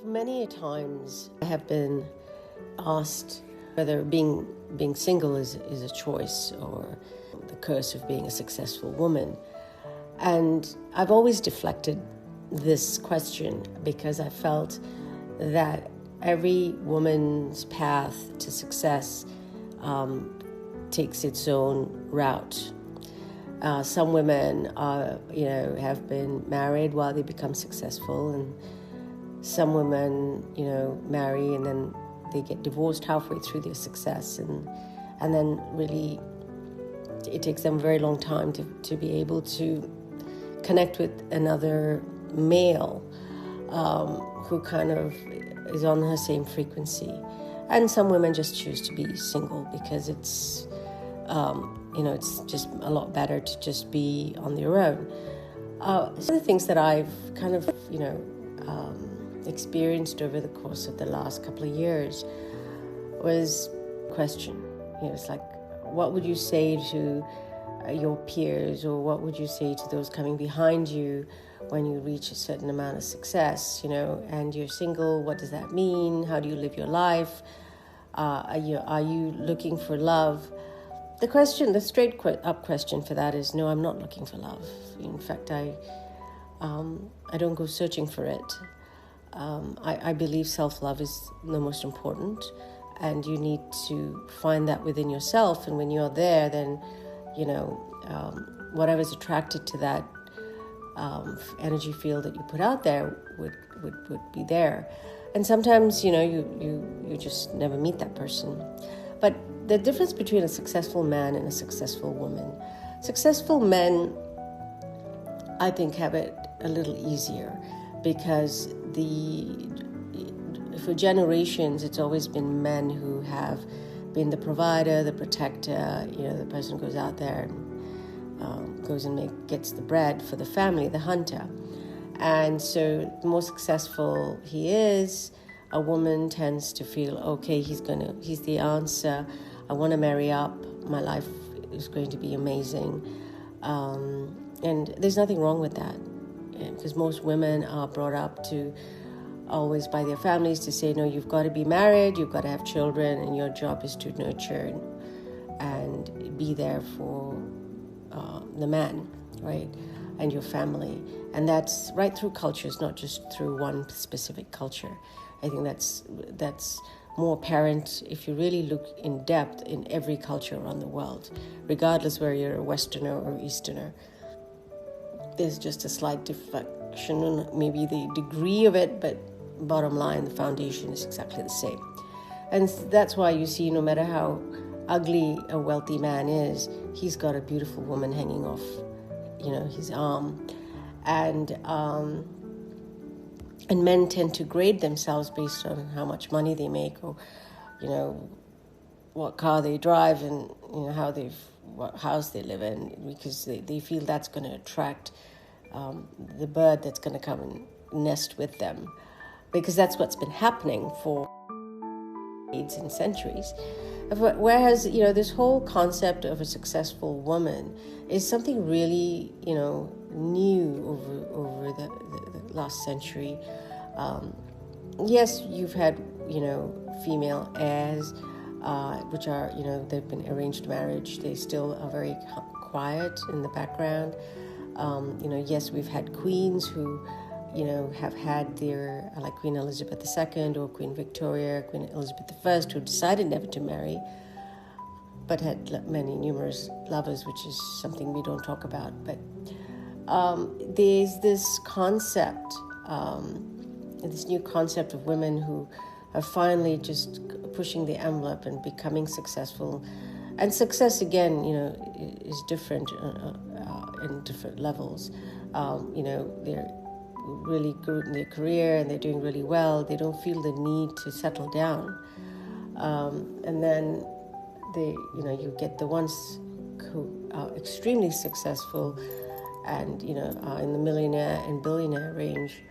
Many times I have been asked whether being single is a choice or the curse of being a successful woman. And I've always deflected this question because I felt that every woman's path to success takes its own route. Some women have been married while they become successful, and some women, marry and then they get divorced halfway through their success, and then really it takes them a very long time to be able to connect with another male who kind of is on the same frequency. And some women just choose to be single because it's just a lot better to just be on your own. Some of the things that I've kind of, experienced over the course of the last couple of years was question. It's like, what would you say to your peers, or what would you say to those coming behind you when you reach a certain amount of success, and you're single? What does that mean? How do you live your life? Are you looking for love? The straight up question for that is, no, I'm not looking for love. In fact, I don't go searching for it. I believe self-love is the most important, and you need to find that within yourself. And when you're there, then, whatever's attracted to that energy field that you put out there would be there. And sometimes, you just never meet that person. But the difference between a successful man and a successful woman, successful men, I think, have it a little easier because for generations, it's always been men who have been the provider, the protector, the person who goes out there and goes and gets the bread for the family, the hunter. And so the more successful he is, a woman tends to feel, okay, he's the answer. I want to marry up. My life is going to be amazing. And there's nothing wrong with that, because most women are brought up to always by their families to say, no, you've got to be married, you've got to have children, and your job is to nurture and be there for the man, right, and your family. And that's right through cultures, not just through one specific culture. I think that's more apparent if you really look in depth in every culture around the world, regardless whether you're a Westerner or Easterner. There's just a slight deflection in maybe the degree of it, but bottom line, the foundation is exactly the same. And that's why you see, no matter how ugly a wealthy man is, he's got a beautiful woman hanging off, his arm. And men tend to grade themselves based on how much money they make, or, what car they drive, and what house they live in, because they feel that's going to attract the bird that's going to come and nest with them, because that's what's been happening for decades and centuries. Whereas, this whole concept of a successful woman is something really, new over the last century. Yes, you've had, female heirs, which are, they've been arranged marriage. They still are very quiet in the background. Yes, we've had queens who, have had their, like Queen Elizabeth II or Queen Victoria, Queen Elizabeth I, who decided never to marry, but had numerous lovers, which is something we don't talk about. But there's this concept, this new concept of women who are finally just pushing the envelope and becoming successful. And success, again, is different in different levels. They're really good in their career and they're doing really well. They don't feel the need to settle down. And then you get the ones who are extremely successful and, are in the millionaire and billionaire range,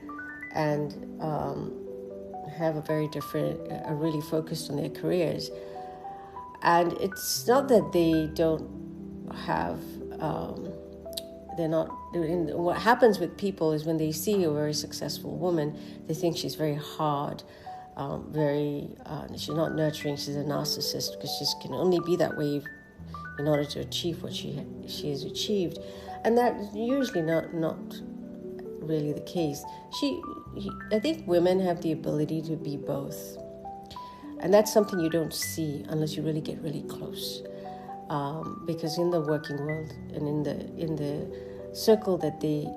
and have a very different, are really focused on their careers. And it's not that they don't have, what happens with people is when they see a very successful woman, they think she's very hard, she's not nurturing, she's a narcissist, because she can only be that way in order to achieve what she has achieved. And that's usually not really the case. I think women have the ability to be both. And that's something you don't see unless you really get really close. Because in the working world and in the circle that they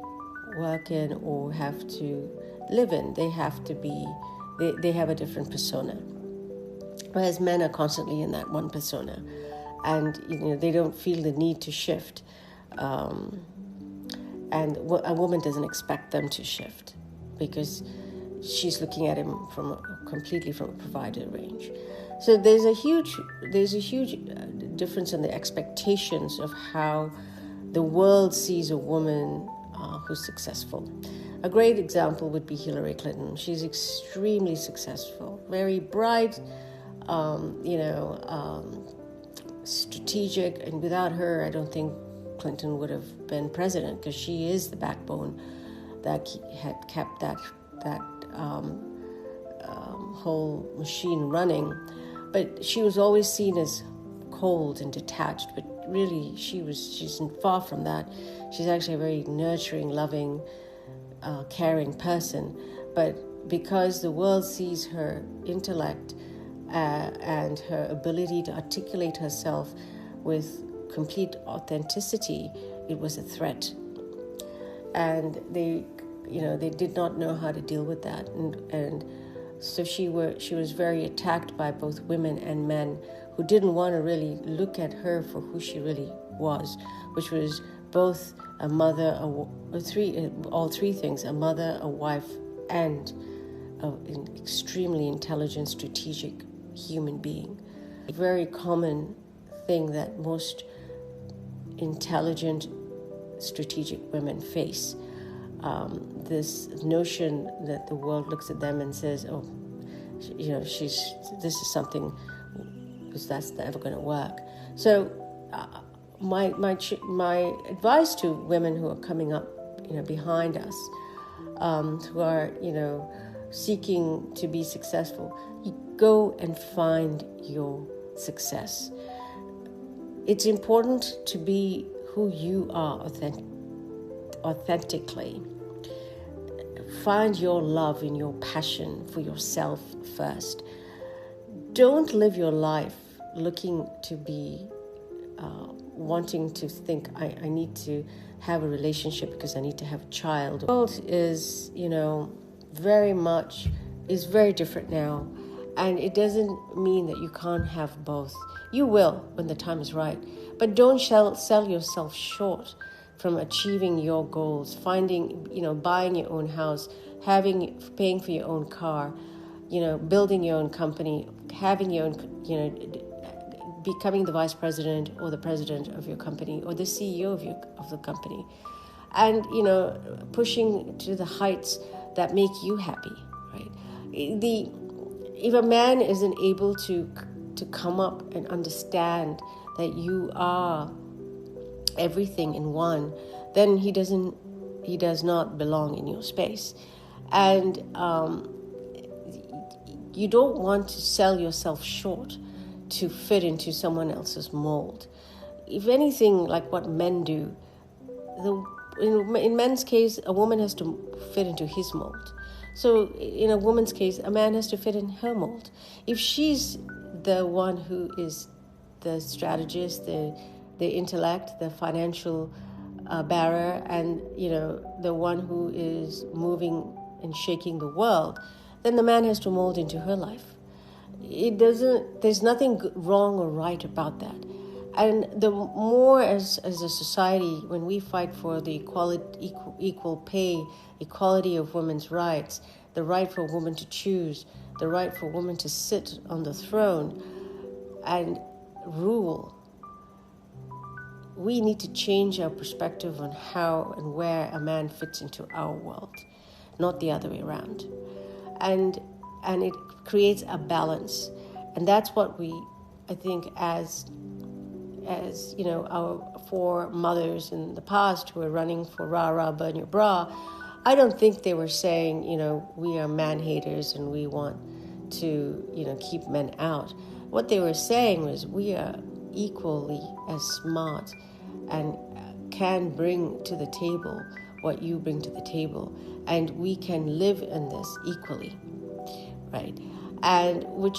work in or have to live in, they have a different persona. Whereas men are constantly in that one persona. And they don't feel the need to shift. And a woman doesn't expect them to shift because she's looking at him completely from a provider range. So there's a huge difference in the expectations of how the world sees a woman who's successful. A great example would be Hillary Clinton. She's extremely successful, very bright, strategic, and without her, I don't think Clinton would have been president, because she is the backbone that had kept that whole machine running. But she was always seen as cold and detached, but really she's far from that. She's actually a very nurturing, loving, caring person. But because the world sees her intellect and her ability to articulate herself with complete authenticity, it was a threat. And they did not know how to deal with that. And so she was very attacked by both women and men who didn't want to really look at her for who she really was, which was both a mother, all three things: a mother, a wife, and an extremely intelligent, strategic human being. A very common thing that most intelligent, strategic women face. This notion that the world looks at them and says, "Oh, this is something, because that's never going to work." So, my advice to women who are coming up, behind us, who are seeking to be successful, you go and find your success. It's important to be who you are authentically. Find your love and your passion for yourself first. Don't live your life looking to be, wanting to think, I need to have a relationship because I need to have a child. The world is, is very different now. And it doesn't mean that you can't have both. You will when the time is right. But don't sell yourself short from achieving your goals, buying your own house, paying for your own car, building your own company, having your own, becoming the vice president or the president of your company or the CEO of the company, and pushing to the heights that make you happy, right? If a man isn't able to come up and understand that you are everything in one, then he does not belong in your space. And you don't want to sell yourself short to fit into someone else's mold. If anything, like what men do, in men's case, a woman has to fit into his mold. So in a woman's case, a man has to fit in her mold. If she's the one who is the strategist, the intellect, the financial bearer, and the one who is moving and shaking the world, then the man has to mold into her life. There's nothing wrong or right about that. And the more as a society, when we fight for the equal pay, equality of women's rights, the right for women to choose, the right for women to sit on the throne and rule, we need to change our perspective on how and where a man fits into our world, not the other way around. And it creates a balance. And that's what I think, as as our foremothers in the past who were running for rah rah burn your bra, I don't think they were saying, we are man haters and we want to, keep men out. What they were saying was we are equally as smart and can bring to the table what you bring to the table, and we can live in this equally, right? And which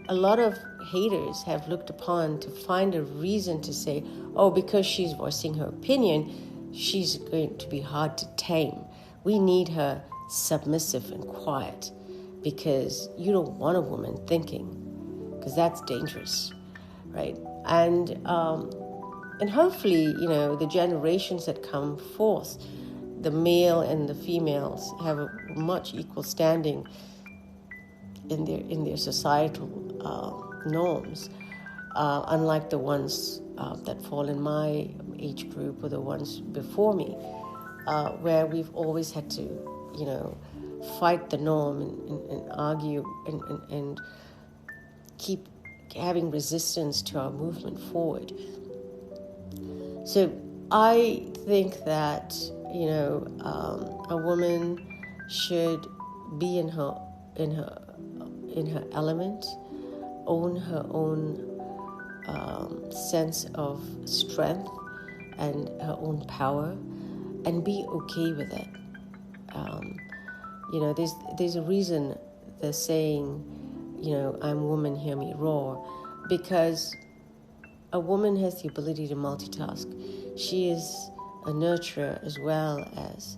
a lot of haters have looked upon to find a reason to say, oh, because she's voicing her opinion, she's going to be hard to tame. We need her submissive and quiet because you don't want a woman thinking, because that's dangerous, right? And hopefully, the generations that come forth, the male and the females have a much equal standing in their societal norms, unlike the ones that fall in my age group or the ones before me, where we've always had to, fight the norm and argue and keep having resistance to our movement forward. So I think that, a woman should be in her element, own her own sense of strength and her own power, and be okay with it. There's a reason they're saying, I'm woman, hear me roar, because a woman has the ability to multitask. She is a nurturer as well as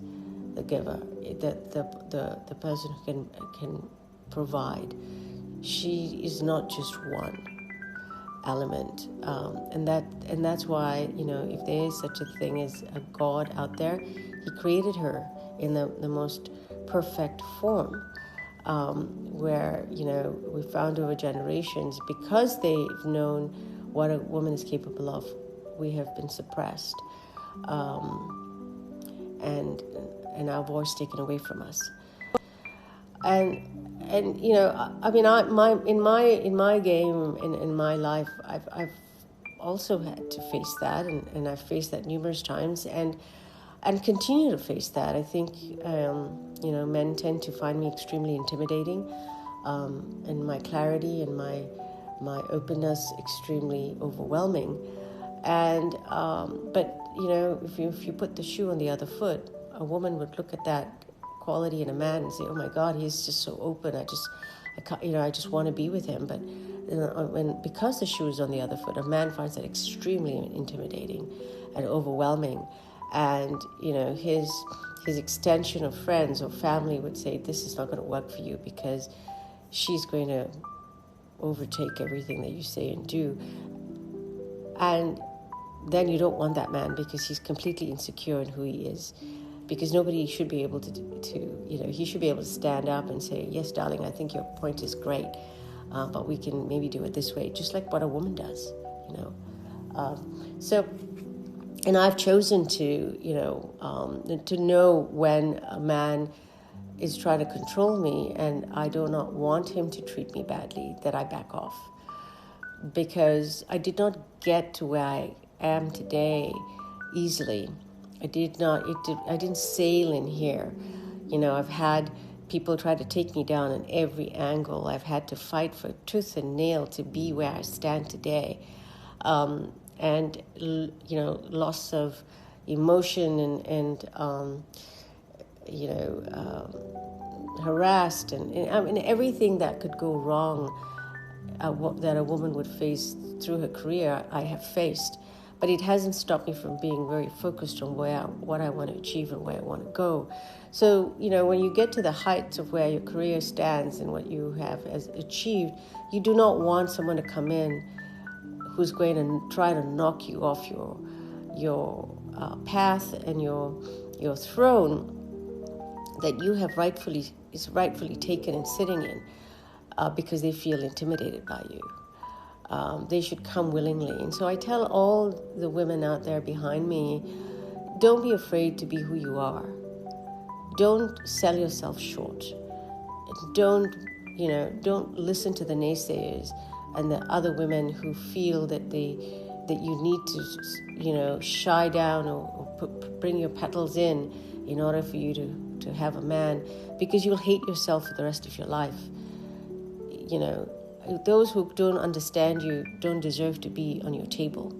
the giver, the person who can provide. She is not just one element, and that's why if there is such a thing as a God out there, He created her in the most perfect form, where we found over generations, because they've known what a woman is capable of, we have been suppressed, and our voice taken away from us. And I mean, in my game, in my life, I've also had to face that, and I've faced that numerous times, and continue to face that. I think men tend to find me extremely intimidating, and my clarity and my openness extremely overwhelming. And but if you put the shoe on the other foot, a woman would look at that quality in a man and say, oh my God, he's just so open, I just want to be with him. But because the shoe is on the other foot, a man finds that extremely intimidating and overwhelming. And his extension of friends or family would say, this is not going to work for you because she's going to overtake everything that you say and do. And then you don't want that man because he's completely insecure in who he is. Because nobody should be able to he should be able to stand up and say, yes, darling, I think your point is great, but we can maybe do it this way, just like what a woman does, So, and I've chosen to know when a man is trying to control me and I do not want him to treat me badly, that I back off. Because I did not get to where I am today easily. I didn't sail in here. I've had people try to take me down in every angle. I've had to fight for tooth and nail to be where I stand today. And loss of emotion and harassed and everything that could go wrong that a woman would face through her career, I have faced. But it hasn't stopped me from being very focused on what I want to achieve and where I want to go. So, when you get to the heights of where your career stands and what you have achieved, you do not want someone to come in who's going to try to knock you off your path and your throne that you have rightfully taken and sitting in, because they feel intimidated by you. They should come willingly. And so I tell all the women out there behind me, don't be afraid to be who you are. Don't sell yourself short. Don't listen to the naysayers and the other women who feel that they that you need to, shy down or bring your petals in order for you to have a man, because you'll hate yourself for the rest of your life. Those who don't understand you don't deserve to be on your table.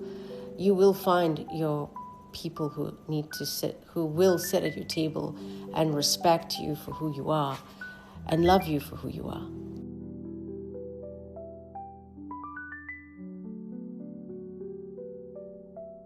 You will find your people who will sit at your table and respect you for who you are and love you for who you are.